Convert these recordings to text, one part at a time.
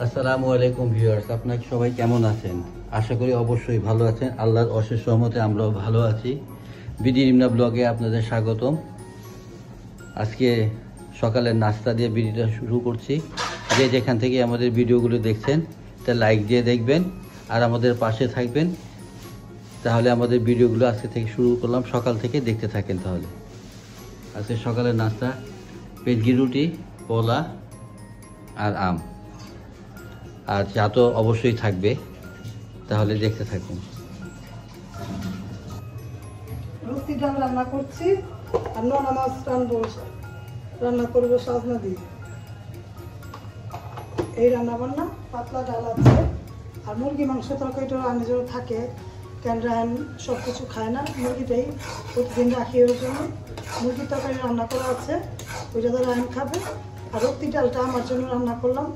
আসসালামু আলাইকুম ভিউয়ার্স, আপনারা সবাই কেমন আছেন? আশা করি অবশ্যই ভালো আছেন। আল্লাহর অশেষ রহমতে আমরাও ভালো আছি। বিডি রিমনা ব্লগে আপনাদের স্বাগতম। আজকে সকালের নাস্তা দিয়ে ভিডিওটা শুরু করছি। যে যেখান থেকে আমাদের ভিডিওগুলো দেখছেন তা লাইক দিয়ে দেখবেন আর আমাদের পাশে থাকবেন। তাহলে আমাদের ভিডিওগুলো আজকে থেকে শুরু করলাম, সকাল থেকে দেখতে থাকেন। তাহলে আজকে সকালের নাস্তা পেঁয়াজি রুটি, কলা আর আম, আর চা তো অবশ্যই থাকবে। তাহলে দেখতে থাকুন। রুটি ডাল রান্না করছি আর নোনা মাছ রান্না করবো সাজনা দিয়ে। এই রান্না বান্না, পাতলা ডাল আছে আর মুরগি মাংস তরকারিটা রান্নার জন্য থাকে। কেন রায়ন সব কিছু খায় না, মুরগিটাই প্রতিদিন রাখি। ওর জন্য মুরগির তরকারি রান্না করা আছে, ওইটা তো রায়ন খাবে। আর রুটি ডালটা আমার জন্য রান্না করলাম।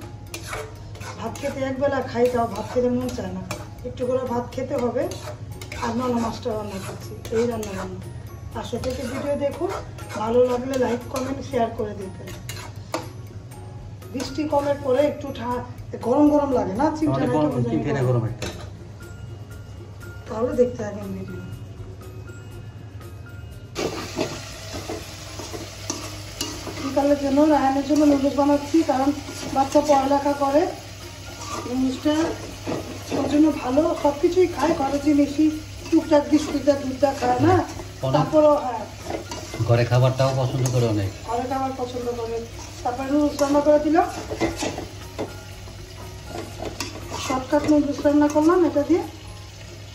ভাত খেতে একবেলা খাই, তাও ভাত খেতে মন চায় না, একটু করে ভাত খেতে হবে। আর নোনা মাছটা রান্না করছি, এই রান্না বান্না। পাশে থেকে ভিডিও দেখুন, ভালো লাগলে লাইক কমেন্ট শেয়ার করে দেবেন। বৃষ্টি কমের পরে একটু গরম গরম লাগে না, চিমটা গরম একটা, তাহলে দেখতে থাকেন ভিডিও। বিকালের জন্য রায়নের জন্য নুডলস বানাচ্ছি, কারণ বাচ্চা পড়ালেখা করে। নুডলসটা ওর জন্য ভালো, সব কিছুই খায়, ঘরে জিনিসই টুকটাক বিস্কুটটা দুধটা খায় না। তারপরও হ্যাঁ, ঘরে খাবারটাও পছন্দ করে, অনেক ঘরে খাবার পছন্দ করে। তারপরে নুডলস রান্না করে দিলাম, শর্টকাট নুডলস রান্না করলাম এটা দিয়ে।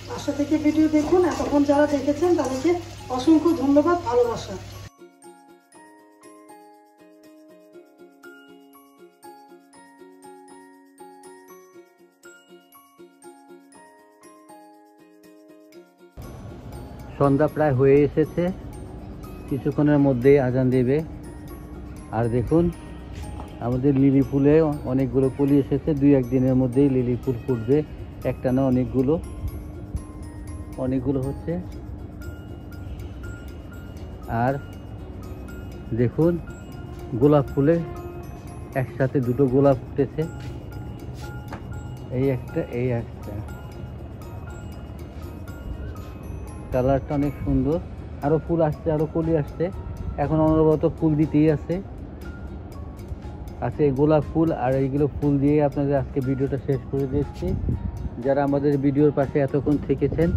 পাশে থেকে ভিডিও দেখুন, এতক্ষণ যারা দেখেছেন তাদেরকে অসংখ্য ধন্যবাদ, ভালোবাসা। সন্ধ্যা প্রায় হয়ে এসেছে, কিছুক্ষণের মধ্যেই আজান দেবে। আর দেখুন আমাদের লিলি ফুলে অনেকগুলো কলি এসেছে, 2-1 দিনের মধ্যেই লিলি ফুল ফুটবে। একটা না, অনেকগুলো হচ্ছে। আর দেখুন গোলাপ ফুলে একসাথে 2টো গোলাপ ফুটেছে, এই একটা। কালারটা অনেক সুন্দর। আরো ফুল আসছে, আরো কলি আসছে, এখন অনবরত ফুল দিতেই আছে। আজকে গোলাপ ফুল আর এইগুলো ফুল দিয়ে আপনাদের আজকে ভিডিওটা শেষ করে দিচ্ছি। যারা আমাদের ভিডিওর পাশে এতক্ষণ থেকেছেন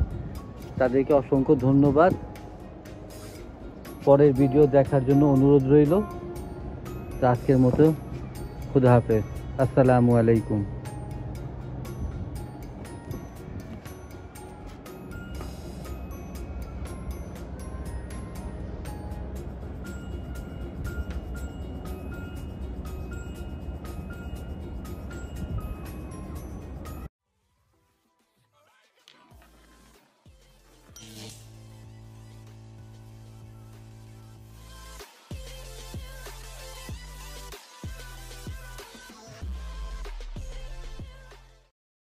তাদেরকে অসংখ্য ধন্যবাদ। পরের ভিডিও দেখার জন্য অনুরোধ রইল। আজকের মতো খুদা হাফেজ, আসসালামু আলাইকুম।